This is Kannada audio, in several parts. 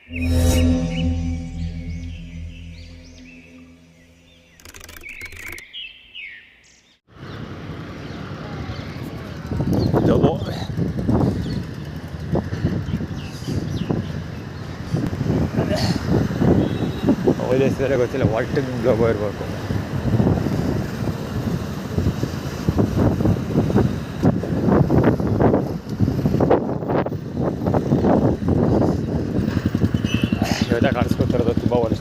ಸರಿ ಗೊತ್ತಿಲ್ಲ, ವಾಲ್ಟಿಂಗ್ ಜೋಬ ಇರಬೇಕು. ಇವತ್ತ ಕಾಣಿಸ್ಕೊತಿರೋದು ತುಂಬ ವರ್ಷ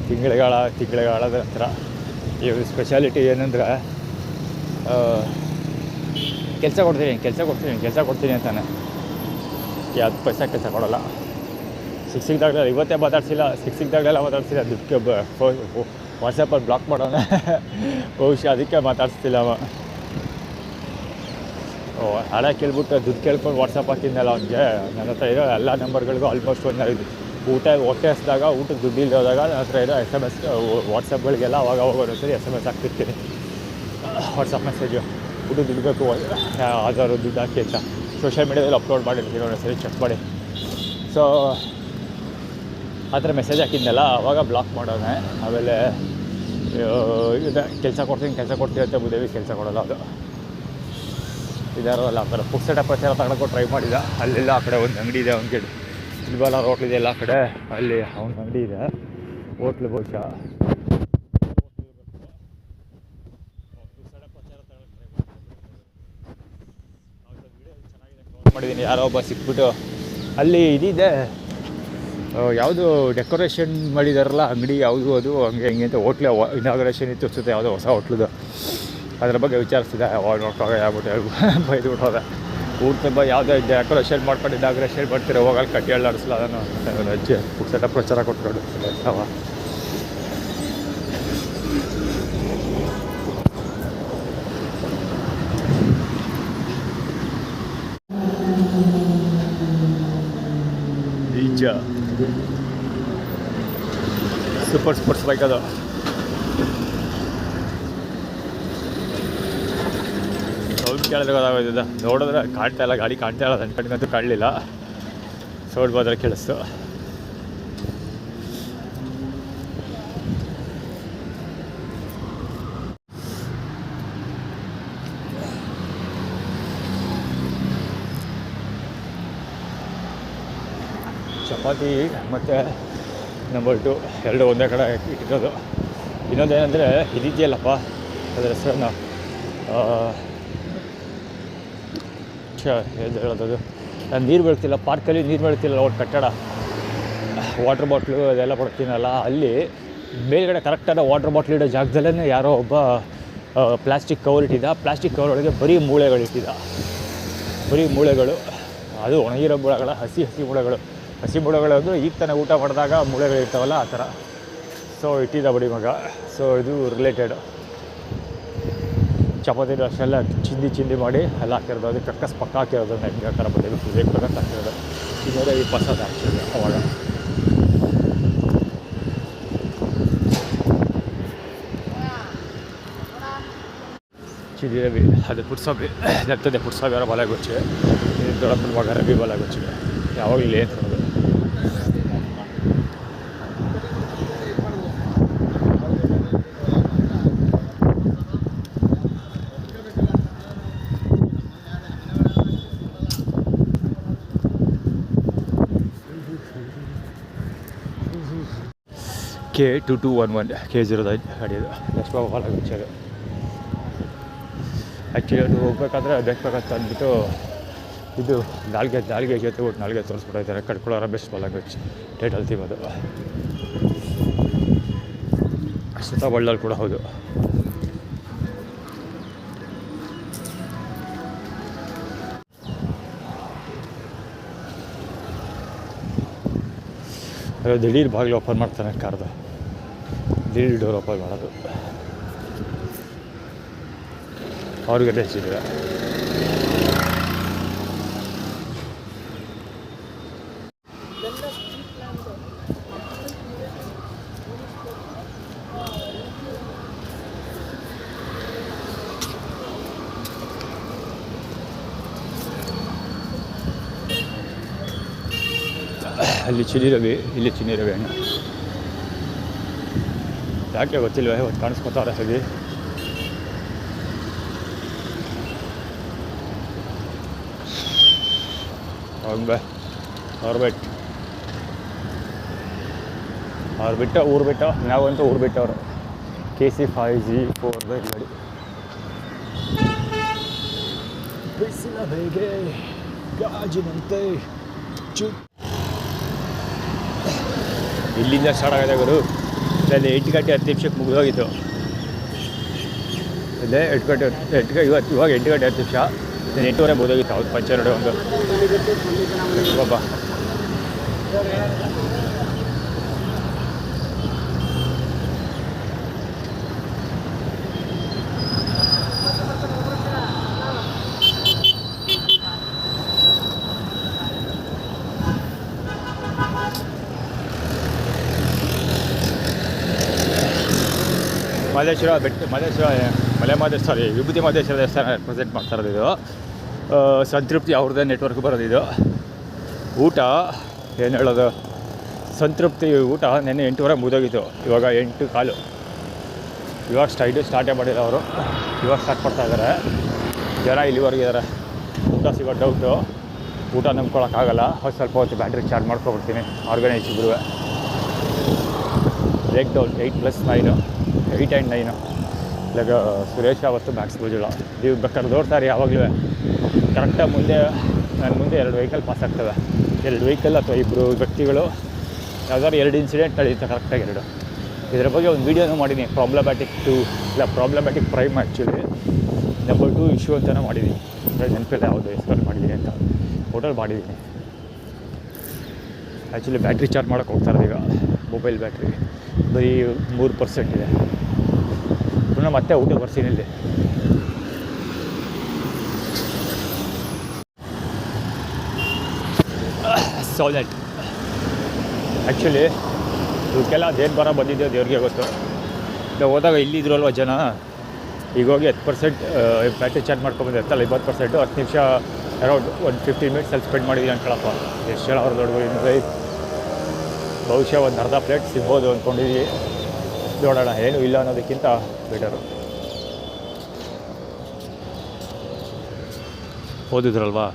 ತಿಂಗಳಿಗಾಳದ ನಂತರ. ಈ ಸ್ಪೆಷಾಲಿಟಿ ಏನಂದ್ರೆ ಕೆಲಸ ಕೊಡ್ತೀನಿ ಅಂತಾನೆ. ಯಾವ್ದು ಪೈಸಾ ಕೆಲಸ ಕೊಡೋಲ್ಲ. ಸಿಕ್ಕಿದಾಗಲೆಲ್ಲ ಇವತ್ತೇ ಮಾತಾಡ್ಸಿಲ್ಲ, ಸಿಕ್ಕಿದಾಗಲೆಲ್ಲ ಮಾತಾಡ್ಸಿಲ್ಲ. ದುಡ್ಡು ವಾಟ್ಸಪ್ಪಲ್ಲಿ ಬ್ಲಾಕ್ ಮಾಡೋಣ ಬಹುಶಃ ಅದಕ್ಕೆ ಮಾತಾಡ್ಸ್ತಿಲ್ಲ ಅವ. ಹಣ ಕೇಳ್ಬಿಟ್ಟು ದುಡ್ಡು ಕೇಳ್ಕೊಂಡು ವಾಟ್ಸಪ್ ಹಾಕಿದ್ನಲ್ಲ ಅವ್ನಿಗೆ. ನನ್ನ ಹತ್ರ ಇರೋ ಎಲ್ಲ ನಂಬರ್ಗಳಿಗೂ ಆಲ್ಮೋಸ್ಟ್ ಹೊಟ್ಟೆ ಹಸಿದಾಗ, ಊಟಕ್ಕೆ ದುಡ್ಡು ಇಲ್ಲದಾಗ ನನ್ನ ಹತ್ರ ಇರೋ SMS ವಾಟ್ಸಪ್ಗಳಿಗೆಲ್ಲ ಅವಾಗ ಒಂದ್ಸರಿ SMS ಹಾಕ್ತಿರ್ತೀನಿ. ವಾಟ್ಸಪ್ ಮೆಸೇಜು ದುಡ್ಡು ಬೇಕು, ಆಧಾರ್ ದುಡ್ಡು ಹಾಕಿ ಅಂತ ಸೋಷಿಯಲ್ ಮೀಡಿಯಾದಲ್ಲಿ ಅಪ್ಲೋಡ್ ಮಾಡಿರ್ತೀನಿ, ಒಂದೊಂದ್ಸರಿ ಚೆಕ್ ಮಾಡಿ. ಸೊ ಆ ಥರ ಮೆಸೇಜ್ ಹಾಕಿದ್ನಲ್ಲ ಅವಾಗ ಬ್ಲಾಕ್ ಮಾಡೋಣ. ಆಮೇಲೆ ಇದೆ ಕೆಲಸ ಕೊಡ್ತೀನಿ ಅಂತ ಬುದೇವಿ ಕೆಲಸ ಕೊಡೋಲ್ಲ. ಅದು ಇದಾರೋ ಅಲ್ಲ ಆ ಥರ ಪುಕ್ಸಟ ಪ್ರಚಾರ ತಗೊಳಕ್ಕೂ ಟ್ರೈ ಮಾಡಿದ. ಅಲ್ಲೆಲ್ಲ ಆ ಕಡೆ ಒಂದು ಅಂಗಡಿ ಇದೆ, ಅವ್ನಿಗೆ ಇಲ್ಬಾಲ ಹೋಟ್ಲಿದೆ ಎಲ್ಲ ಕಡೆ. ಅಲ್ಲಿ ಅವ್ನ ಅಂಗಡಿ ಇದೆ, ಹೋಟ್ಲು ಬಹುಶಃ. ಮಾಡಿದ್ದೀನಿ, ಯಾರೋ ಒಬ್ಬ ಸಿಕ್ಬಿಟ್ಟು ಅಲ್ಲಿ ಇದಿದೆ, ಯಾವುದು ಡೆಕೋರೇಷನ್ ಮಾಡಿದಾರಲ್ಲ ಅಂಗಡಿ, ಯಾವುದು ಅದು ಹಂಗೆ ಹಿಂಗೆ ಅಂತ. ಹೋಟ್ಲೆ ಇನಾಗ್ರೇಷನ್ ಇತ್ತು ಅನಿಸುತ್ತೆ, ಯಾವುದೋ ಹೊಸ ಹೋಟ್ಲದು. ಅದ್ರ ಬಗ್ಗೆ ವಿಚಾರಿಸಿದೆ. ಅವಾಗ ನೋಡ್ಕೊಂಡ ಆಗ್ಬಿಟ್ಟು ಬೈದ್ಬಿಟ್ಟು ಹೋದೆ. ಊಟ ತುಂಬ ಯಾವುದೇ ಡೆಕೋರೇಷನ್ ಮಾಡ್ಕೊಂಡು ಇನಾಗ್ರೇಷನ್ ಮಾಡ್ತೀರ, ಹೋಗಲ್ಲಿ ಕಟ್ಟಿ ನಡೆಸಲ್ಲ ಅದನ್ನು ಅಜ್ಜಿ ಪುಕ್ಸಟ ಪ್ರಚಾರ ಕೊಟ್ಕೊಂಡು ಅವ. ನಿಜ ಸೂಪರ್ ಸ್ಪೋರ್ಟ್ಸ್ ಬೈಕ್ ಅದು. ಸೌಂಡ್ ಕೇಳಿದ್ರೆ ಗೊತ್ತಾಗೋದಿದೆ, ನೋಡಿದ್ರೆ ಕಾಣ್ತಾ ಇಲ್ಲ, ಗಾಡಿ ಕಾಣ್ತಾ ಇಲ್ಲ. ನನ್ನ ಕಣ್ಗಂತೂ ಕಾಣಲಿಲ್ಲ, ಸೌಂಡ್ ಬಂದರೆ ಕೇಳಿಸ್ತು. ಚಪಾತಿ ಮತ್ತು ನಂಬರ್ 2 ಎರಡು ಒಂದೇ ಕಡೆ ಇಟ್ಟಿರೋದು. ಇನ್ನೊಂದೇನೆಂದರೆ ಇದಿದೆಯಲ್ಲಪ್ಪ, ಅದರ ಹೆಸರನ್ನು ಏನು ಹೇಳೋದು, ನಾನು ನೀರು ಬೆಳ್ತಿಲ್ಲ, ಪಾರ್ಕಲ್ಲಿ ನೀರು ಬೆಳ್ತಿಲ್ಲ, ಒಂದು ಕಟ್ಟಡ ವಾಟ್ರ್ ಬಾಟ್ಲು ಅದೆಲ್ಲ ಕೊಡ್ತೀನಲ್ಲ, ಅಲ್ಲಿ ಮೇಲ್ಗಡೆ ಕರೆಕ್ಟಾದ ವಾಟ್ರ್ ಬಾಟ್ಲ್ ಇಡೋ ಜಾಗದಲ್ಲೇ ಯಾರೋ ಒಬ್ಬ ಪ್ಲಾಸ್ಟಿಕ್ ಕವರ್ ಇಟ್ಟಿದ್ದ. ಪ್ಲಾಸ್ಟಿಕ್ ಕವರ್ ಒಳಗೆ ಬರೀ ಮೂಳೆಗಳಿಟ್ಟಿದ್ದ, ಬರೀ ಮೂಳೆಗಳು. ಅದು ಒಣಗಿರೋ ಮೂಳೆಗಳ, ಹಸಿ ಮೂಳೆಗಳು. ಹಸಿ ಮೂಳೆಗಳು ಅಂದರೆ ಈಗ ತಾನೇ ಊಟ ಮಾಡಿದಾಗ ಮೂಳೆಗಳಿರ್ತಾವಲ್ಲ ಆ ಥರ. ಸೊ ಇಟ್ಟಿದ್ದ ಬಡಿ ಮಗ. ಸೊ ಇದು ರಿಲೇಟೆಡ್. ಚಪಾತಿದು ಅಷ್ಟೆಲ್ಲ ಚಿಂದಿ ಮಾಡಿ ಎಲ್ಲ ಹಾಕಿರೋದು, ಅದಕ್ಕೆ ಕಕ್ಕಸ್ ಪಕ್ಕ ಹಾಕಿರೋದು. ಹೆಂಗೆ ಥರ ಬಂದಿದ್ದು ಬೇಕು ಅಂತ ಹಾಕಿರೋದು. 220 ಹಾಕ್ತಿರೋದು ಅವಾಗ. ಚಿದಿ ರವಿ ಅದು ಪುಟ್ಸಾಬಿ ನೆತ್ತದೆ. ಪುಟ್ಸಾಬಿ ಅವರ ಬಲಗೊಚ್ಚೆ, ದೊಡ್ಡಪ್ಪನ ಮಗ ರವಿ ಬಲಗೊಚ್ಚಿಗೆ ಯಾವಾಗಲೂ ಇಲ್ಲೇ ಅಂತ ನೋಡೋದು. K2211 K09 ಗಾಡಿದು ಎಷ್ಟು ಬಾಲಾಗುತ್ತೆ ಅದು. ಆ್ಯಕ್ಚುಲಿ ಅದು ಹೋಗ್ಬೇಕಾದ್ರೆ ಬೇಕಾಗತ್ತೆ ಅಂದ್ಬಿಟ್ಟು ಇದು ನಾಲ್ಗೆ ಜೊತೆ ಬಿಟ್ಟು ನಾಲ್ಗೆ ತೋರಿಸ್ಬಿಟ್ಟಿದ್ದಾರೆ. ಕಟ್ಕೊಳ್ಳೋರ ಬೆಸ್ಟ್ ಬಾಲಾಗುತ್ತೆ ಟೈಟಲ್ ಥೀಮ್ ಅದು. ಸುತ್ತ ಬಳ್ಳಲ್ಲಿ ಕೂಡ ಹೌದು. ದಿಢೀರ್ ಬಾಗಿಲು ಓಪನ್ ಮಾಡ್ತಾನೆ ಕಾರ್ದು, ದಿಢೀರ್ ಡೋರ್ ಓಪನ್ ಮಾಡೋದು. ಅವ್ರಿಗೆ ಹೆಚ್ಚಿದೆ. ಅಲ್ಲಿ ಚಿನಿ ರವಿ, ಇಲ್ಲಿ ಚಿನಿ ರವಿ ಅಣ್ಣ. ಯಾಕೆ ಗೊತ್ತಿಲ್ವೇ, ಇವತ್ತು ಕಾಣಿಸ್ಕೊತಾರೆ ಹೇಗೆ. ಹಂಗೆ ಅವ್ರು ಬಿಟ್ಟು ಊರು ಬಿಟ್ಟು, ನಾವಂತೂ ಊರು ಬಿಟ್ಟವ್ರು. KC5G4 ಗಾಡಿ. ಬಿಸಿಲ ಬೇಗೆ ಗಾಜಿನಂತೆ ಇಲ್ಲಿಂದ ಸ್ಟಾರ್ಟ್ ಆಗಿದೆ ಗುರು. ಅಲ್ಲಿ 8 ಗಂಟೆ 10 ನಿಮಿಷಕ್ಕೆ ಮುಗಿದೋಗಿತ್ತು. ಅದೇ 8 ಗಂಟೆ ಇವಾಗ 8 ಗಂಟೆ 10 ನಿಮಿಷ. 8:30 ಮುಗಿದೋಗಿತ್ತು. ಅವ್ರು ಪಂಚರ್ ಒಂದು ಬಾಬಾ. ಮಲ್ಲೇಶ್ವರ ವಿಭೂತಿ ಮಹದೇಶ್ವರ ದೇವಸ್ಥಾನ ರೆಪ್ರೆಸೆಂಟ್ ಮಾಡ್ತಾ ಇರೋದು ಇದು. ಸಂತೃಪ್ತಿ ಅವ್ರದ್ದೇ ನೆಟ್ವರ್ಕ್ ಬರೋದಿದು. ಊಟ ಏನು ಹೇಳೋದು, ಸಂತೃಪ್ತಿ ಊಟ ನೆನ್ನೆ 8:30 ಮುಗಿದೋಗಿತ್ತು. ಇವಾಗ 8:15. ಇವಾಗ ಸ್ಟಾರ್ಟೇ ಮಾಡಿಲ್ಲ ಅವರು. ಇವಾಗ ಸ್ಟಾರ್ಟ್ ಮಾಡ್ತಾ ಇದ್ದಾರೆ. ಜನ ಇಲ್ಲಿವರೆಗೆ ಇದ್ದಾರೆ. ಊಟ ಸಿಗೋ ಡೌಟು. ಊಟ ನಂಬ್ಕೊಳಕ್ಕಾಗಲ್ಲ. ಸ್ವಲ್ಪ ಹೊತ್ತು ಬ್ಯಾಟ್ರಿ ಚಾರ್ಜ್ ಮಾಡ್ಕೊಬಿಡ್ತೀನಿ. ಆರ್ಗನೈಸ್ ಇಬ್ಬರು ಬ್ರೇಕ್ ಡೌನ್ 8+9 8 and 9. ಇವಾಗ ಸುರೇಶ್ ಅವತ್ತು ಮ್ಯಾಕ್ಸ್ ಮಂಜುಳಾ. ನೀವು ಬೇಕಾದ್ರೆ ನೋಡ್ತಾರೆ ಯಾವಾಗಲೂ ಕರೆಕ್ಟಾಗಿ ನನ್ನ ಮುಂದೆ 2 ವೆಹಿಕಲ್ ಪಾಸ್ ಆಗ್ತವೆ. 2 ವೆಹಿಕಲ್ ಅಥವಾ 2 ವ್ಯಕ್ತಿಗಳು ಯಾವ್ದಾದ್ರು 2 ಇನ್ಸಿಡೆಂಟ್ ನಡೆಯುತ್ತೆ ಕರೆಕ್ಟಾಗಿ 2. ಇದರ ಬಗ್ಗೆ ಒಂದು ವೀಡಿಯೋನೂ ಮಾಡಿದ್ದೀನಿ. Problematic prime actually number 2 issue ಅಂತಲೂ ಮಾಡಿದ್ದೀನಿ. ನೆನಪಿಲ್ಲ ಯಾವುದು ಹೆಸರಲ್ಲಿ ಮಾಡಿದ್ದೀನಿ ಅಂತ. ಟೋಟಲ್ ಮಾಡಿದ್ದೀನಿ. ಆ್ಯಕ್ಚುಲಿ ಬ್ಯಾಟ್ರಿ ಚಾರ್ಜ್ ಮಾಡೋಕ್ಕೆ ಹೋಗ್ತಾರೆ ಈಗ. ಮೊಬೈಲ್ ಬ್ಯಾಟ್ರಿ ಬರೀ 3% ಇದೆ. ಪುನಃ ಮತ್ತೆ ಊಟ ಬರ್ತೀನಿ ಇಲ್ಲಿ. ಸಾಲೆಟ್ ಆ್ಯಕ್ಚುಲಿ ಇವಕ್ಕೆಲ್ಲ ಅದೇನು ಬರೋ ಬಂದಿದ್ದೆವು ದೇವ್ರಿಗೆ ಗೊತ್ತು. ನಾವು ಹೋದಾಗ ಇಲ್ಲಿದ್ರಲ್ವ ಜನ. ಈಗ ಹೋಗಿ 10% ಬ್ಯಾಟ್ರಿ ಚಾರ್ಜ್ ಮಾಡ್ಕೊಂಬಂದು 20%. 10 ನಿಮಿಷ ಅರೌಂಡ್ 15 ಮಿನಿಟ್ಸಲ್ಲಿ ಸ್ಪೆಂಡ್ ಮಾಡಿದ್ದೀನಿ ಅನ್ಕೊಳಪ್ಪ. ಎಷ್ಟು ಜನ ಅವ್ರ ದೊಡ್ಡಗಳು ಬಹುಶಃ ಒಂದು ಅರ್ಧ ಪ್ಲೇಟ್ ಸಿಗ್ಬೋದು ಅಂದ್ಕೊಂಡಿದ್ದೀವಿ. ನೋಡೋಣ, ಏನೂ ಇಲ್ಲ ಅನ್ನೋದಕ್ಕಿಂತ ಬೆಟರು. ಓದಿದ್ರಲ್ವಾ.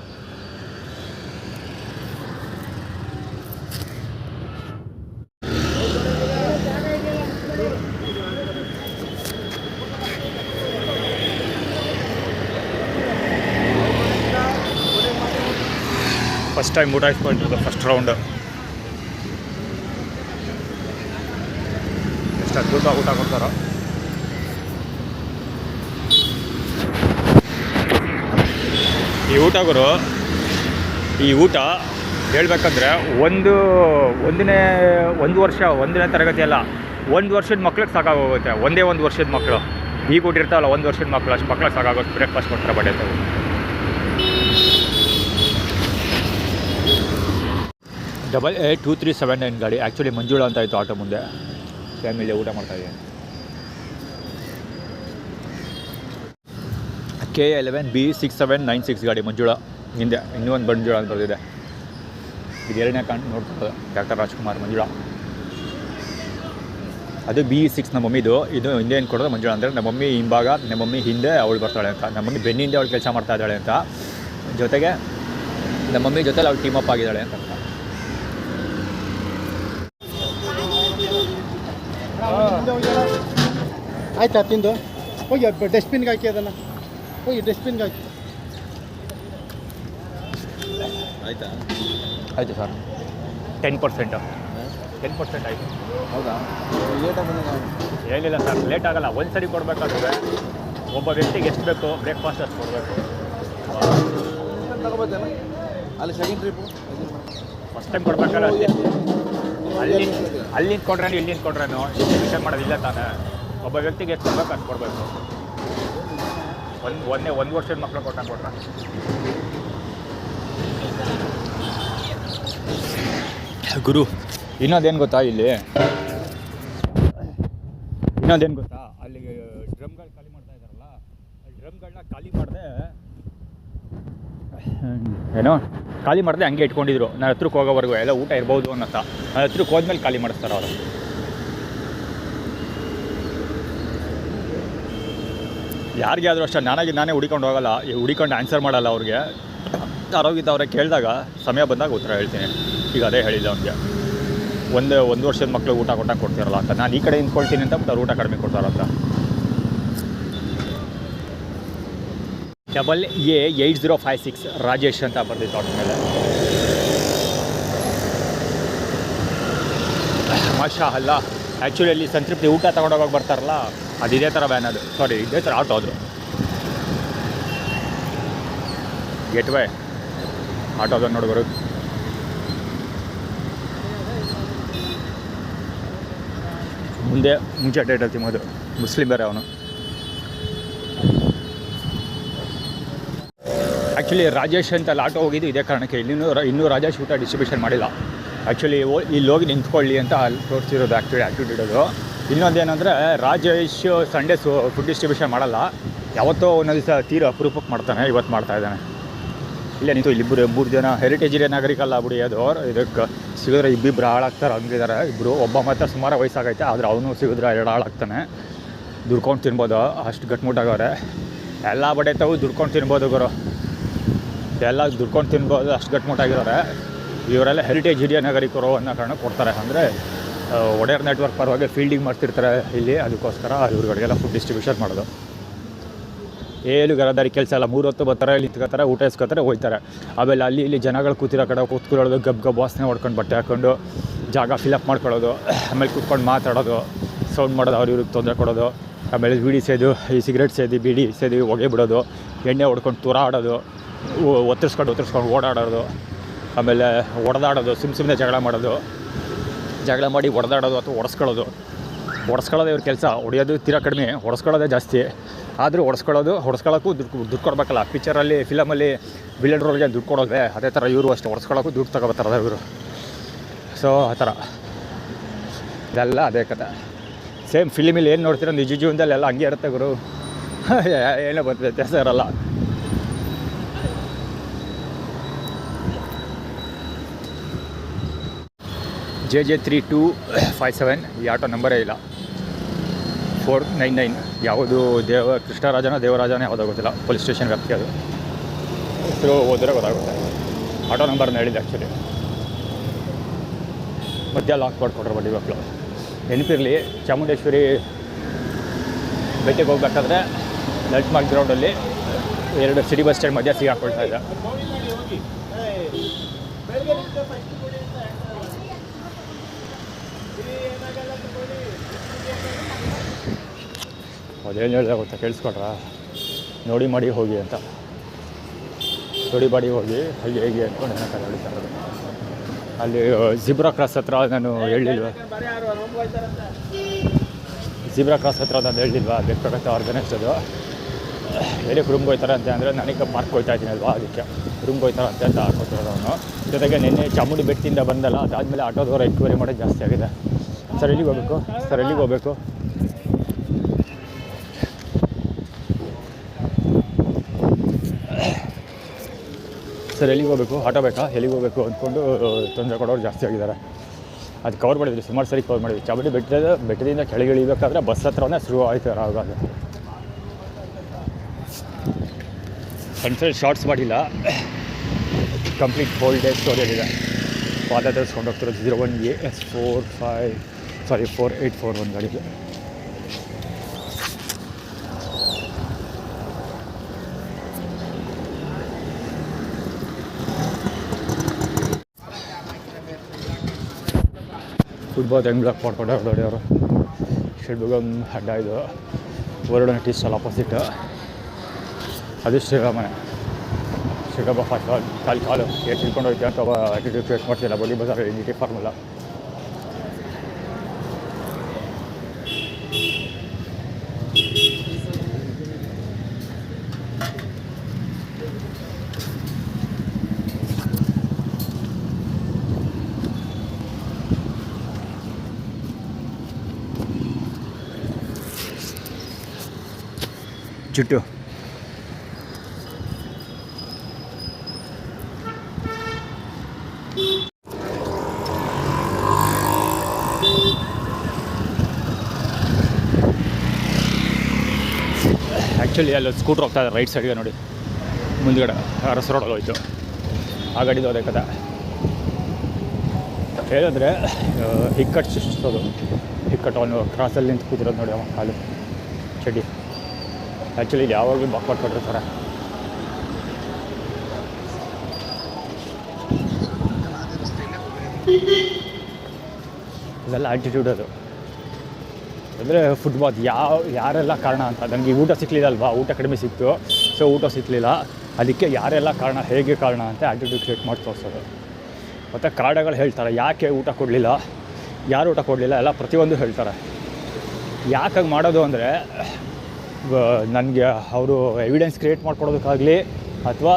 ಫಸ್ಟ್ ಟೈಮ್ ಊಟ ಇಸ್ಕೊಂಡಿರೋದು ಫಸ್ಟ್ ರೌಂಡ್. ಎಷ್ಟು ಅದ್ಭುತ ಊಟ ಕೊಡ್ತಾರೋ. ಈ ಊಟ ಹೇಳ್ಬೇಕಂದ್ರೆ ಒಂದನೇ ತರಗತಿ ಅಲ್ಲ, 1 ವರ್ಷದ ಮಕ್ಳಿಗೆ ಸಾಕಾಗೋಗುತ್ತೆ. ಒಂದು ವರ್ಷದ ಮಕ್ಕಳು ಈಗ ಕೊಟ್ಟಿರ್ತಾವಲ್ಲ, 1 ವರ್ಷದ ಮಕ್ಕಳು, ಅಷ್ಟು ಮಕ್ಳಿಗೆ ಸಾಕಾಗೋಷ್ಟು ಬ್ರೇಕ್ಫಾಸ್ಟ್ ಕೊಡ್ತಾರೆ ಬಡ್ಡೆ ತಾವು. AA2379 ಗಾಡಿ. ಆ್ಯಕ್ಚುಲಿ ಮಂಜುಳಾ ಅಂತ ಆಯಿತು ಆಟೋ ಮುಂದೆ. ಫ್ಯಾಮಿಲಿ ಊಟ ಮಾಡ್ತಾಯಿದ್ದೀನಿ. KA11B6796 ಗಾಡಿ ಮಂಜುಳಾ. ಹಿಂದೆ ಇನ್ನೂ ಒಂದು ಮಂಜುಳಾ ಅಂತ ಬರೆದಿದೆ. ಇದು 2ನೇ ನೋಡ್ತಾರೆ ಡಾಕ್ಟರ್ ರಾಜ್ಕುಮಾರ್ ಮಂಜುಳಾ. ಅದು B6 ನಮ್ಮ ಮಮ್ಮಿದು. ಇದು ಹಿಂದೆ ಏನು ಕೊಡೋದು ಮಂಜುಳಾ ಅಂದರೆ ನಮ್ಮ ಮಮ್ಮಿ ಹಿಂಭಾಗ, ನಮ್ಮ ಮಮ್ಮಿ ಹಿಂದೆ ಅವಳು ಬರ್ತಾಳೆ ಅಂತ. ನಮ್ಮ ಮಮ್ಮಿ ಬೆನ್ನಿಂದೆ ಅವಳು ಕೆಲಸ ಮಾಡ್ತಾ ಇದ್ದಾಳೆ ಅಂತ. ಜೊತೆಗೆ ನಮ್ಮ ಮಮ್ಮಿ ಜೊತೆಲಿ ಅವಳು ಟೀಮ್ ಅಪ್ ಆಗಿದ್ದಾಳೆ ಅಂತ. ಆಯ್ತಾ ತಿಂದು ಹೋಗಿ ಡಸ್ಟ್ಬಿನ್ಗೆ ಹಾಕಿ, ಅದನ್ನು ಹೋಗಿ ಡಸ್ಟ್ಬಿನ್ಗೆ ಹಾಕಿ. ಆಯಿತು ಸರ್. 10% ಆಯಿತು. ಹೌದಾ, ಲೇಟಾಗಿ ಏನಿಲ್ಲ ಸರ್, ಲೇಟ್ ಆಗಲ್ಲ. ಒಂದು ಸರಿ ಕೊಡಬೇಕಾದ್ರೆ ಒಬ್ಬ ವ್ಯಕ್ತಿಗೆ ಎಷ್ಟು ಬೇಕು ಬ್ರೇಕ್ಫಾಸ್ಟ್ ಅಷ್ಟು ಕೊಡಬೇಕು. ತಗೋಬೋದಲ್ಲ ಅಲ್ಲಿ ಸೆಕೆಂಡ್ ಟ್ರಿಪ್ಪು ಫಸ್ಟ್ ಟೈಮ್ ಕೊಡ್ಬೇಕಲ್ಲ. ಅಲ್ಲಿಂದ ಕೊಡ್ರೇನು ಇಲ್ಲಿಂದ ಕೊಡ್ರೇನು ವಿಷಯ ಮಾಡೋದಿಲ್ಲ ತಾನೇ. ಒಬ್ಬ ವ್ಯಕ್ತಿಗೆ ಎಷ್ಟು ಕೊಡ್ಬೇಕು ಅಷ್ಟು ಕೊಡಬೇಕು. ಒಂದು ವರ್ಷದ ಮಕ್ಕಳು ಕೊಟ್ರೆ ಗುರು. ಇನ್ನೊಂದೇನು ಗೊತ್ತಾ, ಅಲ್ಲಿಗೆ ಡ್ರಮ್ಗಳು ಖಾಲಿ ಮಾಡ್ತಾ ಇದ್ದಾರಲ್ಲ, ಡ್ರಮ್ಗಳನ್ನ ಖಾಲಿ ಮಾಡದೆ ಏನೋ ಖಾಲಿ ಮಾಡಿದೆ ಹಂಗೆ ಇಟ್ಕೊಂಡಿದ್ರು. ನನ್ನ ಹತ್ರಕ್ಕೆ ಹೋಗೋವರೆಗೂ ಎಲ್ಲ ಊಟ ಇರ್ಬೋದು ಅನ್ನತ್ತ. ನನ್ನ ಹತ್ರಕ್ಕೆ ಹೋದ್ಮೇಲೆ ಖಾಲಿ ಮಾಡಿಸ್ತಾರೆ ಅವರು. ಯಾರಿಗೆ ಆದರೂ ಅಷ್ಟೇ, ನಾನೇ ಹುಡಿಕೊಂಡು ಹೋಗಲ್ಲ, ಹುಡಿಕೊಂಡು ಆನ್ಸರ್ ಮಾಡಲ್ಲ ಅವ್ರಿಗೆ. ಆರೋಗ್ಯದವ್ರೆ ಕೇಳಿದಾಗ ಸಮಯ ಬಂದಾಗ ಉತ್ತರ ಹೇಳ್ತೀನಿ. ಈಗ ಅದೇ ಹೇಳಿದ್ದೆ ಅವ್ನಿಗೆ, ಒಂದು ವರ್ಷದ ಮಕ್ಳು ಊಟ ಕೊಡ್ತಿರಲ್ಲ ಅಂತ. ನಾನು ಈ ಕಡೆ ನಿಂತ್ಕೊಳ್ತೀನಿ ಅಂತ ಅವ್ರು ಊಟ ಕಡಿಮೆ ಕೊಡ್ತಾರಂತ. AA8056 ರಾಜೇಶ್ ಅಂತ ಬರ್ದಿತ್ತು ಅವ್ರ ಮೇಲೆ. ಮಾಷಾ ಅಲ್ಲ. ಆ್ಯಕ್ಚುಲಿ ಅಲ್ಲಿ ಸಂತೃಪ್ತಿ ಊಟ ತೊಗೊಂಡೋಗೋಗಿ ಬರ್ತಾರಲ್ಲ, ಅದು ಇದೇ ಥರ ವ್ಯಾನ್, ಅದು ಸಾರಿ ಇದೇ ಥರ ಆಟೋ. ಅದು ಗೇಟ್ವೇ ಆಟೋ ಅದನ್ನು ನೋಡ್ಬರು. ಮುಂಚೆ ಡೇಟ್ ತಿಮ್ಮದು ಮುಸ್ಲಿಂ ಬೇರೆ ಅವನು. ಆ್ಯಕ್ಚುಲಿ ರಾಜೇಶ್ ಅಂತ ಆಟೋ ಹೋಗಿದ್ದು ಇದೇ ಕಾರಣಕ್ಕೆ. ಇನ್ನೂ ರಾಜೇಶ್ ಊಟ ಡಿಸ್ಟ್ರಿಬ್ಯೂಷನ್ ಮಾಡಿಲ್ಲ. ಆ್ಯಕ್ಚುಲಿ ಇಲ್ಲಿ ಹೋಗಿ ನಿಂತ್ಕೊಳ್ಳಿ ಅಂತ ಅಲ್ಲಿ ತೋರಿಸಿರೋದು ಆ್ಯಕ್ಟಿವಿಟಿ ಅದು. ಇನ್ನೊಂದೇನೆಂದರೆ ರಾಜೇಶ್ ಸಂಡೇ ಫುಡ್ ಡಿಸ್ಟ್ರಿಬ್ಯೂಷನ್ ಮಾಡಲ್ಲ, ಯಾವತ್ತೋ ಒಂದೊಂದು ದಿವಸ ತೀರ ಅಪರೂಪಕ್ಕೆ ಮಾಡ್ತಾನೆ. ಇವತ್ತು ಮಾಡ್ತಾಯಿದ್ದಾನೆ. ಇಲ್ಲೇ ನಿಂತು ಇಲ್ಲಿಬ್ಬರು 3 ಜನ ಹೆರಿಟೇಜ್ ಹಿರಿಯ ನಾಗರಿಕಲ್ಲ ಬಿಡಿ, ಅದು ಇದಕ್ಕೆ ಸಿಗಿದ್ರೆ ಇಬ್ಬಿಬ್ಬರು ಹಾಳಾಗ್ತಾರೆ. ಹಂಗಿದ್ದಾರೆ ಇಬ್ಬರು. ಒಬ್ಬ ಮಾತ್ರ ಸುಮಾರು ವಯಸ್ಸಾಗೈತೆ, ಆದರೆ ಅವನು ಸಿಗಿದ್ರೆ 2 ಹಾಳಾಗ್ತಾನೆ. ದುಡ್ಕೊಂಡು ತಿನ್ಬೋದು, ಅಷ್ಟು ಗಟ್ಮುಟ್ಟಾಗವ್ರೆ. ಎಲ್ಲ ಬಡೆ ತಾವು ದುಡ್ಕೊಂಡು ತಿನ್ಬೋದು ಗುರು, ಎಲ್ಲ ದುಡ್ಕೊಂಡು ತಿನ್ಬೋದು, ಅಷ್ಟು ಗಟ್ಮುಟ್ಟಾಗಿರೋರೆ. ಇವರೆಲ್ಲ ಹೆರಿಟೇಜ್ ಹಿರಿಯ ನಾಗರಿಕರು ಅನ್ನೋ ಕಾರಣ ಕೊಡ್ತಾರೆ. ಅಂದರೆ ಒಡೆಯರ್ ನೆಟ್ವರ್ಕ್ ಪರವಾಗಿ ಫೀಲ್ಡಿಂಗ್ ಮಾಡ್ತಿರ್ತಾರೆ ಇಲ್ಲಿ, ಅದಕ್ಕೋಸ್ಕರ ಇವ್ರಿಗೆಲ್ಲ ಫುಡ್ ಡಿಸ್ಟ್ರಿಬ್ಯೂಷನ್ ಮಾಡೋದು. ಏನು ಗರದಾರಿ ಕೆಲಸ ಎಲ್ಲ. 3 ಹೊತ್ತು ಬರ್ತಾರೆ, ಇಲ್ಲಿ ನಿಂತ್ಕೋತಾರೆ, ಊಟ ಇಸ್ಕೊತಾರೆ, ಹೋಗ್ತಾರೆ. ಆಮೇಲೆ ಅಲ್ಲಿ ಇಲ್ಲಿ ಜನಗಳು ಕೂತಿರೋ ಕಡೆ ಕೂತ್ಕೊಳ್ಳೋದು, ಗಬ್ ವಾಸನೆ ಹೊಡ್ಕೊಂಡು ಬಟ್ಟೆ ಹಾಕ್ಕೊಂಡು ಜಾಗ ಫಿಲಪ್ ಮಾಡ್ಕೊಳ್ಳೋದು, ಆಮೇಲೆ ಕೂತ್ಕೊಂಡು ಮಾತಾಡೋದು, ಸೌಂಡ್ ಮಾಡೋದು, ಇವ್ರಿಗೆ ತೊಂದರೆ ಕೊಡೋದು. ಆಮೇಲೆ ಬೀಡಿ ಸೇದು, ಈ ಸಿಗರೇಟ್ ಸೇದಿ, ಬೀಡಿ ಸೇದಿ ಹೊಗೆ ಬಿಡೋದು, ಎಣ್ಣೆ ಹೊಡ್ಕೊಂಡು ತೂರಾಡೋದು, ಒತ್ತರಿಸ್ಕೊಂಡು ಓಡಾಡೋದು, ಆಮೇಲೆ ಹೊಡೆದಾಡೋದು, ಸುಮ್ಮನೆ ಜಗಳ ಮಾಡಿ ಹೊಡೆದಾಡೋದು ಅಥವಾ ಹೊಡೆಸ್ಕೊಳ್ಳೋದೇ ಇವ್ರ ಕೆಲಸ. ಹೊಡೆಯೋದು ತೀರಾ ಕಡಿಮೆ, ಹೊಡೆಸ್ಕೊಳ್ಳೋದೇ ಜಾಸ್ತಿ. ಆದರೂ ಹೊಡೆಸ್ಕೊಳ್ಳೋಕ್ಕೂ ದುಡ್ಡು ಕೊಡಬೇಕಲ್ಲ. ಪಿಕ್ಚರಲ್ಲಿ ಫಿಲಮಲ್ಲಿ ವಿಲನ್ ರೋಲ್ಗೆ ದುಡ್ಡು ಕೊಡೋದೆ, ಅದೇ ಥರ ಇವರು ಅಷ್ಟೇ ಹೊಡೆಸ್ಕೊಳ್ಳೋಕ್ಕೂ ದುಡ್ಡು ತಗೋಬರ್ತಾರೆ ಇವರು. ಸೊ ಆ ಥರ ಇದೆಲ್ಲ ಅದೇ ಕಥೆ. ಸೇಮ್ ಫಿಲಿಮಲ್ಲಿ ಏನು ನೋಡ್ತೀರ ನಿಜ ಜೀವನದಲ್ಲೆಲ್ಲ ಹಂಗೆ ಇರುತ್ತೆ ಗುರು. ಏನೋ ಬಂತು ವ್ಯತ್ಯಾಸ ಇರಲ್ಲ. JJ3257 ಈ ಆಟೋ ನಂಬರೇ ಇಲ್ಲ. 499 ಯಾವುದು ಕೃಷ್ಣರಾಜನ ದೇವರಾಜನೇ ಯಾವುದೋ ಗೊತ್ತಿಲ್ಲ. ಪೊಲೀಸ್ ಸ್ಟೇಷನ್ ವ್ಯಾಪ್ತಿ ಅದು. ಹೆಸರು ಹೋದರೆ ಗೊತ್ತಾಗುತ್ತೆ. ಆಟೋ ನಂಬರ್ನ ಹೇಳಿದ್ದೆ ಆ್ಯಕ್ಚುಲಿ. ಮಧ್ಯ ಲಾಕ್ ಮಾಡಿಕೊಟ್ರು ಬಡ್ಡಿ ಮಕ್ಕಳು. ನೆನಪಿರಲಿ, ಚಾಮುಂಡೇಶ್ವರಿ ಭೇಟಿಗೆ ಹೋಗ್ಬೇಕಾದ್ರೆ ಲಲಿತ್ ಮಾರ್ಕ್ ಗ್ರೌಂಡಲ್ಲಿ 2 ಸಿಟಿ ಬಸ್ ಸ್ಟ್ಯಾಂಡ್ ಮಧ್ಯ ಸಿಗಾಕೊಳ್ತಾ ಇದೆ. ಅದೇನು ಹೇಳಿದೆ ಗೊತ್ತಾ, ಕೇಳಿಸ್ಕೊಟ್ರ? ನೋಡಿ ಮಾಡಿ ಹೋಗಿ ಅಂತ. ನೋಡಿ ಮಾಡಿ ಹೋಗಿ ಹೇಗೆ ಅಂದ್ಕೊಂಡು ಏನಕ್ಕೆ ಹೇಳ್ತಾ ಇರೋದು. ಅಲ್ಲಿ ಜಿಬ್ರಾ ಕ್ರಾಸ್ ಹತ್ರ ನಾನು ಹೇಳಿಲ್ವ, ಜಿಬ್ರಾ ಕ್ರಾಸ್ ಹತ್ರ ನಾನು ಹೇಳಿಲ್ವಾ, ಬೇಕಾಗತ್ತೆ ಆರ್ಗನೈಸ್ಡದು. ಹೇಳಿ ರೂಮ್ಗೆ ಹೋಗ್ತಾರೆ ಅಂತ ಅಂದರೆ ನನಗೆ ಪಾರ್ಕ್ ಹೋಗ್ತಾ ಇದ್ದೀನಿ ಅಲ್ವಾ, ಅದಕ್ಕೆ ರೂಮ್ಗೆ ಹೋಗ್ತಾರೆ ಅಂತ ಹಾಕೋತಿರೋದು ಅವನು. ಜೊತೆಗೆ ನಿನ್ನೆ ಚಾಮುಂಡಿ ಬೆಟ್ಟದಿಂದ ಬಂದಲ್ಲ, ಅದಾದಮೇಲೆ ಆಟೋದವ್ರು ಎಂಕ್ವೈರಿ ಮಾಡೋದು ಜಾಸ್ತಿ ಆಗಿದೆ. ಸರ್ ಎಲ್ಲಿಗೆ ಹೋಗಬೇಕು, ಸರ್ ಎಲ್ಲಿಗೆ ಹೋಗಬೇಕು, ಸರ್ ಎಲ್ಲಿಗೆ ಹೋಗಬೇಕು, ಆಟೋ ಬೇಕಾ, ಎಲ್ಲಿಗೆ ಹೋಗಬೇಕು ಅಂದ್ಕೊಂಡು ತೊಂದರೆ ಕೊಡೋರು ಜಾಸ್ತಿ ಆಗಿದ್ದಾರೆ. ಅದು ಕವರ್ ಮಾಡಿದ್ವಿ, ಸುಮಾರು ಸರಿ ಕವರ್ ಮಾಡಿದ್ವಿ. ಚಾಮುಂಡಿ ಬೆಟ್ಟದಿಂದ ಕೆಳಗೆ ಇಳಿಬೇಕಾದ್ರೆ ಬಸ್ ಹತ್ರನೇ ಶುರು ಆಯಿತು ಆವಾಗ. ಸೆಂಟ್ರಲ್ ಶಾರ್ಟ್ಸ್ ಮಾಡಿಲ್ಲ, ಕಂಪ್ಲೀಟ್ ಹೋಲ್ ಡೇ ಸ್ಟೋರಿಯಲ್ಲಿದೆ. ಪಾದ ತರಿಸ್ಕೊಂಡು ಹೋಗ್ತಿರೋದು 4841 ಗಾಡಿಗೆ. ಫುಟ್ಬಾಲ್ ಹೆಂಗೆ ಬ್ಲಾಕ್ ಮಾಡ್ಕೊಂಡು ನೋಡಿ ಅವರು. ಷಡ್ಬುಗಮ್ ಅಡ್ಡ ಇದು, ವರ್ಲ್ಡ್ ಟೀ ಸ್ಟಾಲ್ ಆಪೋಸಿಟ್. ಅದು ಶ್ರೀರಾಮನೆ, ಶ್ರೀರಾಮ ಕಾಲು ಏನು ತಿಳ್ಕೊಂಡು ಹೋಯ್ತು ಅಂತ ಒಬ್ಬ ಆಟಿಟ್ಯೂಡ್ ಕ್ರಿಯೇಟ್ ಮಾಡ್ತಿಲ್ಲ. ಬಲಿ ಬಜಾರ್ ನೀಟಿ ಫಾರ್ಮುಲಾ. ಜುಟ್ಟು ಆ್ಯಕ್ಚುಲಿ ಅಲ್ಲಿ ಸ್ಕೂಟ್ರ್ ಹೋಗ್ತಾ ಇದೆ ರೈಟ್ ಸೈಡ್ಗೆ ನೋಡಿ, ಮುಂದ್ಗಡೆ ಅರಸ್ ರೋಡಲ್ಲಿ ಹೋಯ್ತು, ಆ ಗಾಡಿದು ಅದೇ ಕಥೆ. ಹೇಳಿದ್ರೆ ಹಿಕ್ಕಟ್ಟು ಶಿಸ್ತಿಸೋದು, ಹಿಕ್ಕಟ್ಟು ಅವನು ಕ್ರಾಸಲ್ಲಿ ನಿಂತು ಕೂತಿರೋದು ನೋಡಿ, ಅವ ಕಾಲು ಚಡ್ಡಿ. ಆ್ಯಕ್ಚುಲಿ ಇದು ಯಾವಾಗಲೂ ಬಾಕ್ಪಾಟ್ ಕೊಟ್ಟಿರ್ತಾರೆ. ಇದೆಲ್ಲ ಆ್ಯಟಿಟ್ಯೂಡ್ ಅದು. ಅಂದರೆ ಫುಟ್ಬಾಲ್ ಯಾರೆಲ್ಲ ಕಾರಣ ಅಂತ, ನನಗೆ ಊಟ ಸಿಕ್ಕಲಿಲ್ಲ ಅಲ್ವಾ, ಊಟ ಕಡಿಮೆ ಸಿಕ್ತು, ಸೊ ಊಟ ಸಿಕ್ಕಲಿಲ್ಲ, ಅದಕ್ಕೆ ಯಾರೆಲ್ಲ ಕಾರಣ, ಹೇಗೆ ಕಾರಣ ಅಂತ ಆ್ಯಟಿಟ್ಯೂಡ್ ಕ್ರಿಯೇಟ್ ಮಾಡಿ ತೋರಿಸೋದು. ಮತ್ತು ಕಾರಣಗಳು ಹೇಳ್ತಾರೆ, ಯಾಕೆ ಊಟ ಕೊಡಲಿಲ್ಲ, ಯಾರು ಊಟ ಕೊಡಲಿಲ್ಲ, ಎಲ್ಲ ಪ್ರತಿಯೊಂದು ಹೇಳ್ತಾರೆ. ಯಾಕಾಗಿ ಮಾಡೋದು ಅಂದರೆ ನನಗೆ ಅವರು ಎವಿಡೆನ್ಸ್ ಕ್ರಿಯೇಟ್ ಮಾಡಿಕೊಡೋದಕ್ಕಾಗಲಿ ಅಥವಾ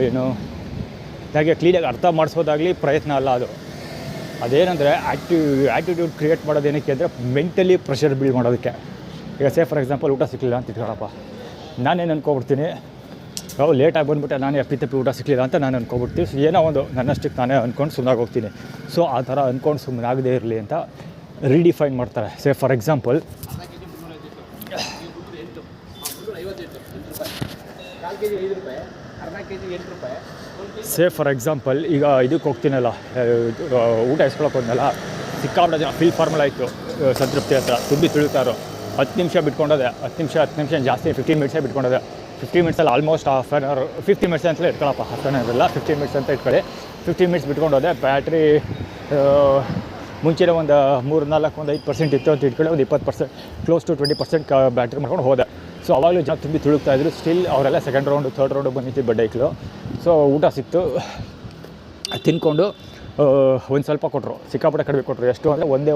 ಏನು ನನಗೆ ಕ್ಲೀನಾಗಿ ಅರ್ಥ ಮಾಡಿಸೋದಾಗಲಿ ಪ್ರಯತ್ನ ಅಲ್ಲ ಅದು. ಅದೇನೆಂದರೆ ಆ್ಯಟಿಟ್ಯೂಡ್ ಕ್ರಿಯೇಟ್ ಮಾಡೋದೇನಕ್ಕೆ ಅಂದರೆ ಮೆಂಟಲಿ ಪ್ರೆಷರ್ ಬಿಲ್ಡ್ ಮಾಡೋದಕ್ಕೆ. ಈಗ ಫಾರ್ ಎಕ್ಸಾಂಪಲ್ ಊಟ ಸಿಕ್ಕಲಿಲ್ಲ ಅಂತ ಇಟ್ಕೊಳ್ಳಪ್ಪ, ನಾನೇನು ಅಂದ್ಕೊಬಿಡ್ತೀನಿ, ಲೇಟಾಗಿ ಬಂದುಬಿಟ್ಟೆ, ನಾನೇ ಅಪ್ಪಿತಪ್ಪಿ ಊಟ ಸಿಕ್ಕಲಿಲ್ಲ ಅಂತ ನಾನು ಅಂದ್ಕೊಬಿಡ್ತೀನಿ. ಸೊ ಏನೋ ಒಂದು ನನ್ನಷ್ಟಕ್ಕೆ ನಾನೇ ಅಂದ್ಕೊಂಡು ಸುಮ್ಮನಾಗಿ ಹೋಗ್ತೀನಿ. ಸೊ ಆ ಥರ ಅಂದ್ಕೊಂಡು ಸುಮ್ಮನಾಗದೇ ಇರಲಿ ಅಂತ ರೀಡಿಫೈನ್ ಮಾಡ್ತಾರೆ. ಫಾರ್ ಎಕ್ಸಾಂಪಲ್ ಫಾರ್ ಎಕ್ಸಾಂಪಲ್ ಈಗ ಇದಕ್ಕೆ ಹೋಗ್ತೀನಲ್ಲ, ಊಟ ಇಸ್ಕೊಳಕ್ಕೆ ಹೋದ್ನಲ್ಲ, ಸಿಕ್ಕಾಬಿಡ ಜನ ಫಿಲ್ ಫಾರ್ಮಲ್ ಆಯಿತು, ಸಂತೃಪ್ತಿ ಹತ್ರ ತುಂಬಿ ತುಳಿತಾರೋ, 10 ನಿಮಿಷ ಬಿಟ್ಕೊಂಡೋದೆ, 10 ನಿಮಿಷ ಜಾಸ್ತಿ 15 ಮಿನಿಟ್ಸೇ ಬಿಟ್ಕೊಂಡೋದೆ. 15 ಮಿನಿಟ್ಸಲ್ಲಿ almost half an hour, 50 minutes ಅಂತಲೇ ಇಟ್ಕೊಳ್ಳಪ್ಪ, ಹಾಫ್ ಆನ್ ಅವರ್ ಇಲ್ಲ 15 ಮಿನಿಟ್ಸ್ ಅಂತ ಇಟ್ಕೊಳ್ಳಿ. 15 ಮಿನಿಟ್ಸ್ ಬಿಟ್ಕೊಂಡೋದೆ, ಬ್ಯಾಟ್ರಿ ಮುಂಚೆನೇ ಒಂದು 5% ಇತ್ತು ಅಂತ ಇಟ್ಕೊಳ್ಳಿ, ಒಂದು 20%, ಕ್ಲೋಸ್ ಟು 20% ಬ್ಯಾಟ್ರಿ ಮಾಡ್ಕೊಂಡು ಹೋದೆ. ಸೊ ಅವಾಗಲೂ ಜನ ತುಂಬಿ ತುಳುಕ್ತಾಯಿದ್ರು. ಸ್ಟಿಲ್ ಅವರೆಲ್ಲ ಸೆಕೆಂಡ್ ರೌಂಡು ಥರ್ಡ್ ರೌಂಡು ಬಂದಿತ್ತು ಬಡ್ಡೈಕ್ಲು. ಸೊ ಊಟ ಸಿಕ್ತು, ತಿನ್ಕೊಂಡು ಒಂದು ಸ್ವಲ್ಪ ಕೊಟ್ಟರು, ಸಿಕ್ಕಾಪಟ್ಟೆ ಕಡಿಮೆ ಕೊಟ್ಟರು. ಎಷ್ಟು ಅಂದರೆ ಒಂದೇ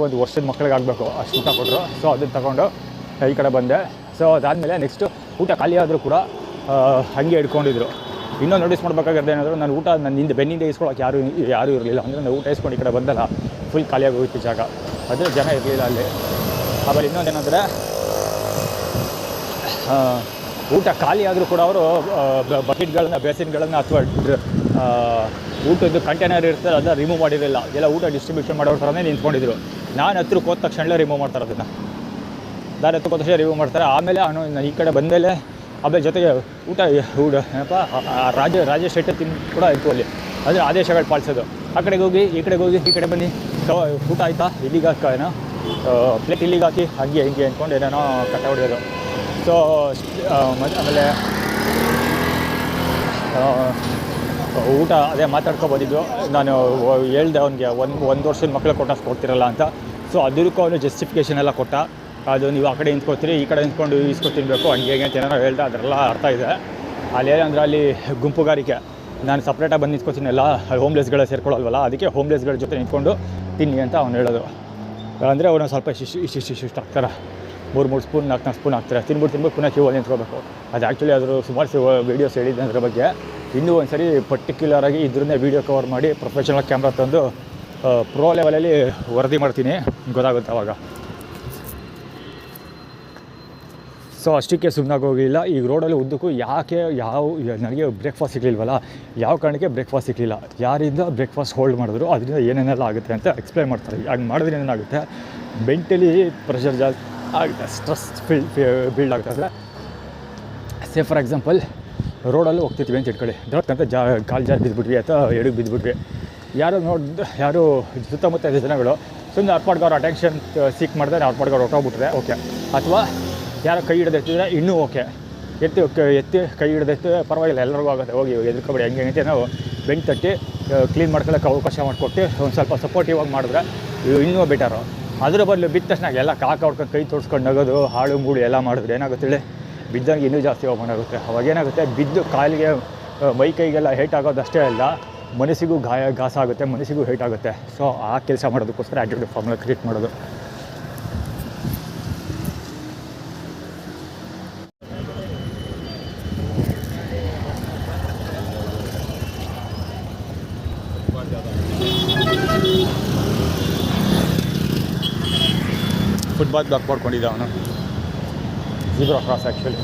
ಒಂದು ವರ್ಷದ ಮಕ್ಕಳಿಗೆ ಆಗಬೇಕು ಅಷ್ಟು ಊಟ ಕೊಟ್ಟರು. ಸೊ ಅದನ್ನು ತಗೊಂಡು ಈ ಕಡೆ ಬಂದೆ. ಸೊ ಅದಾದಮೇಲೆ ನೆಕ್ಸ್ಟು ಊಟ ಖಾಲಿ ಆದರೂ ಕೂಡ ಹಾಗೆ ಇಟ್ಕೊಂಡಿದ್ರು. ಇನ್ನೂ ನೋಟಿಸ್ ಮಾಡಬೇಕಾಗಿರೋದು ಏನಾದರೂ, ನಾನು ಊಟ ನನ್ನ ಹಿಂದೆ ಬೆನ್ನಿಂದ ಇಸ್ಕೊಳಕ್ಕೆ ಯಾರೂ ಇರಲಿಲ್ಲ. ಅಂದರೆ ನಾನು ಊಟ ಇಸ್ಕೊಂಡು ಈ ಕಡೆ ಬಂದಲ್ಲ, ಫುಲ್ ಖಾಲಿಯಾಗಿ ಹೋಗಿತ್ತು ಜಾಗ, ಆದರೆ ಜನ ಇರಲಿಲ್ಲ ಅಲ್ಲಿ. ಆಮೇಲೆ ಇನ್ನೊಂದೇನೆಂದರೆ, ಊಟ ಖಾಲಿ ಆದರೂ ಕೂಡ ಅವರು ಬಕೆಟ್ಗಳನ್ನು, ಬೇಸಿನ್ಗಳನ್ನು ಅಥವಾ ಊಟದ್ದು ಕಂಟೈನರ್ ಇರ್ತದೆ ಅದನ್ನು ರಿಮೂವ್ ಮಾಡಿರಲಿಲ್ಲ. ಎಲ್ಲ ಊಟ ಡಿಸ್ಟ್ರಿಬ್ಯೂಷನ್ ಮಾಡೋರ ಥರನೇ ನಿಂತ್ಕೊಂಡಿದ್ರು. ನಾನು ಹತ್ರಕ್ಕೆ ಹೋದ ತಕ್ಷಣ ರಿಮೂವ್ ಮಾಡ್ತಾರೆ, ಅದನ್ನು ನಾನು ಹತ್ರಕ್ಕೆ ಹೋದ ತಕ್ಷಣ ರಿಮೂವ್ ಮಾಡ್ತಾರೆ. ಆಮೇಲೆ ನಾನು ಈ ಕಡೆ ಬಂದಮೇಲೆ ಆಮೇಲೆ ಜೊತೆಗೆ ಊಟ ಏನಪ್ಪ ರಾಜೇಶ್ ಶೆಟ್ಟಿ ತಿಂದು ಕೂಡ ಇತ್ತು ಅಲ್ಲಿ. ಅಂದರೆ ಆದೇಶಗಳು ಪಾಲಿಸೋದು, ಆ ಕಡೆಗೆ ಹೋಗಿ ಈ ಕಡೆಗೆ ಹೋಗಿ ಈ ಕಡೆ ಬನ್ನಿ, ಊಟ ಆಯಿತಾ, ಇಲ್ಲಿಗೆ ಹಾಕ ಏನೋ ಪ್ಲೇಟ್ ಇಲ್ಲಿಗೆ ಹಾಕಿ, ಹಾಗೆ ಹಿಂಗೆ ಅಂದ್ಕೊಂಡು ಏನೇನೋ ಕಟ್ಟ ಹೊಡೆಯೋದು. ಸೊ ಆಮೇಲೆ ಊಟ ಅದೇ ಮಾತಾಡ್ಕೊಬೋದಿದ್ದು. ನಾನು ಹೇಳ್ದೆ ಅವನಿಗೆ ಒಂದು ವರ್ಷದ ಮಕ್ಕಳು ಕೊಟ್ಟಷ್ಟು ಕೊಡ್ತಿರಲ್ಲ ಅಂತ. ಸೊ ಅದಕ್ಕೂ ಅವನು ಜಸ್ಟಿಫಿಕೇಷನ್ ಎಲ್ಲ ಕೊಟ್ಟ. ಅದು ನೀವು ಆ ಕಡೆ ನಿಂತ್ಕೊತೀರಿ, ಈ ಕಡೆ ನಿಂತ್ಕೊಂಡು ಈಸ್ಕೊ ತಿನ್ನಬೇಕು, ಹಂಗೆ ಹೇಗೆ ಅಂತ ಏನಾರು ಹೇಳ್ದೆ. ಅದರೆಲ್ಲ ಅರ್ಥ ಇದೆ. ಅಲ್ಲಿ ಏನಂದ್ರೆ ಅಲ್ಲಿ ಗುಂಪುಗಾರಿಕೆ, ನಾನು ಸಪ್ರೇಟಾಗಿ ಬಂದು ನಿಂತ್ಕೊತೀನಲ್ಲ, ಹೋಮ್ಲೆಸ್ಗಳ ಸೇರ್ಕೊಳ್ಳಲ್ವಲ್ಲ, ಅದಕ್ಕೆ ಹೋಮ್ಲೆಸ್ಗಳ ಜೊತೆ ನಿಂತ್ಕೊಂಡು ತಿನ್ನಿ ಅಂತ ಅವ್ನು ಹೇಳೋದು. ಅಂದರೆ ಅವನು ಸ್ವಲ್ಪ ಇಷ್ಟು ಹಾಕ್ತಾರೆ, 3 ಸ್ಪೂನ್ 4 ಸ್ಪೂನ್ ಹಾಕ್ತಾರೆ, ತಿನ್ಬಿಟ್ಟು ಪುನಃ ಕ್ಯೂವಲ್ಲಿ ನಿಂತ್ಕೋಬೇಕು. ಅದು ಆ್ಯಕ್ಚುಲಿ ಅದ್ರ ಸುಮಾರು ವೀಡಿಯೋಸ್ ಹೇಳಿದ್ದೆ ಅದ್ರ ಬಗ್ಗೆ. ಇನ್ನೂ ಒಂದು ಸರಿ ಪರ್ಟಿಕ್ಯುಲರಾಗಿ ಇದ್ರನ್ನೇ ವೀಡಿಯೋ ಕವರ್ ಮಾಡಿ ಪ್ರೊಫೆಷನಲ್ ಕ್ಯಾಮ್ರಾ ತಂದು ಪ್ರೋ ಲೆವೆಲಲ್ಲಿ ವರದಿ ಮಾಡ್ತೀನಿ, ಗೊತ್ತಾಗುತ್ತೆ ಅವಾಗ. ಸೊ ಅಷ್ಟಕ್ಕೆ ಸುಮ್ಮನಾಗಿ ಹೋಗಲಿಲ್ಲ. ಈಗ ರೋಡಲ್ಲಿ ಉದ್ದಕ್ಕೂ ನನಗೆ ಬ್ರೇಕ್ಫಾಸ್ಟ್ ಸಿಗಲಿಲ್ವಲ್ಲ, ಯಾವ ಕಾರಣಕ್ಕೆ ಬ್ರೇಕ್ಫಾಸ್ಟ್ ಸಿಗಲಿಲ್ಲ, ಯಾರಿಂದ ಬ್ರೇಕ್ಫಾಸ್ಟ್ ಹೋಲ್ಡ್ ಮಾಡಿದ್ರು, ಅದರಿಂದ ಏನೇನೆಲ್ಲ ಆಗುತ್ತೆ ಅಂತ ಎಕ್ಸ್ಪ್ಲೈನ್ ಮಾಡ್ತಾರೆ. ಹಾಗೆ ಮಾಡಿದ್ರೆ ಏನಾಗುತ್ತೆ, ಮೆಂಟಲಿ ಪ್ರೆಷರ್ ಜಾಸ್ತಿ ಆಗುತ್ತೆ, ಸ್ಟ್ರೆಸ್ ಬಿಲ್ಡ್ ಆಗ್ತದೆ. ಫಾರ್ ಎಕ್ಸಾಂಪಲ್ ರೋಡಲ್ಲಿ ಹೋಗ್ತಿದ್ವಿ ಅಂತ ಇಟ್ಕೊಳ್ಳಿ, ದೊಡ್ಡಂತ ಕಾಲು ಜಾರಿ ಬಿದ್ದುಬಿಟ್ವಿ ಅಥವಾ ಎಡಕ್ಕೆ ಬಿದ್ದುಬಿಟ್ವಿ. ಯಾರು ಸುತ್ತಮುತ್ತ ಇದೆ ಜನಗಳು ಸುಮ್ಮನೆ ಅವ್ರ ಅಟೆನ್ಷನ್ ಸೀಕ್ ಮಾಡಿದ್ರೆ ಅವ್ರು ಹೊಟ್ಟೋಗ್ಬಿಟ್ರೆ ಓಕೆ, ಅಥವಾ ಯಾರೋ ಕೈ ಹಿಡಿದಿರ್ತಿದ್ರೆ ಇನ್ನೂ ಓಕೆ, ಎತ್ತಿ ಕೈ ಹಿಡಿದಿರ್ತೀವಿ ಪರವಾಗಿಲ್ಲ, ಎಲ್ಲರಿಗೂ ಆಗುತ್ತೆ, ಹೋಗಿ ಎದುರ್ಕೊಬೇಡಿ ಹೆಂಗೆ ಅಂತ ನಾವು ಬೆಂಕಿ ತಟ್ಟಿ ಕ್ಲೀನ್ ಮಾಡ್ಕೊಳ್ಳೋಕೆ ಅವಕಾಶ ಮಾಡಿಕೊಟ್ಟು ಒಂದು ಸ್ವಲ್ಪ ಸಪೋರ್ಟಿವ್ ಆಗಿ ಮಾಡಿದ್ರೆ ಇನ್ನೂ ಬೆಟರು. ಅದ್ರ ಬದಲು ಬಿದ್ದ ತಕ್ಷಣ ಎಲ್ಲ ಕಾಕ ಹೊಡ್ಕೊಂಡು ಕೈ ತೋರಿಸ್ಕೊಂಡು ನಗೋದು, ಹಾಳು ಮೂಡು ಎಲ್ಲ ಮಾಡಿದ್ರೆ ಏನಾಗುತ್ತೆ ಹೇಳಿ, ಬಿದ್ದಂಗೆ ಇನ್ನೂ ಜಾಸ್ತಿ ಅವಮಾನ ಆಗುತ್ತೆ. ಅವಾಗೇನಾಗುತ್ತೆ, ಬಿದ್ದು ಕಾಲಿಗೆ ಮೈ ಕೈಗೆಲ್ಲ ಹೇಟ್ ಆಗೋದು ಅಷ್ಟೇ ಅಲ್ಲ, ಮನಸ್ಸಿಗೂ ಘಾಸ ಆಗುತ್ತೆ, ಮನಸ್ಸಿಗೂ ಹೇಟ್ ಆಗುತ್ತೆ. ಸೊ ಆ ಕೆಲಸ ಮಾಡೋದಕ್ಕೋಸ್ಕರ ಆ್ಯಟಿಟ್ಯೂಡ್ ಫಾರ್ಮುಲಾ ಕ್ರಿಯೇಟ್ ಮಾಡೋದು. ಫುಟ್ಬಾಲ್ ಬ್ಲಾಕ್ ಮಾಡ್ಕೊಂಡಿದ್ದ ಅವನು, ಝೀಬ್ರಾ ಕ್ರಾಸ್ ಆ್ಯಕ್ಚುಲಿ.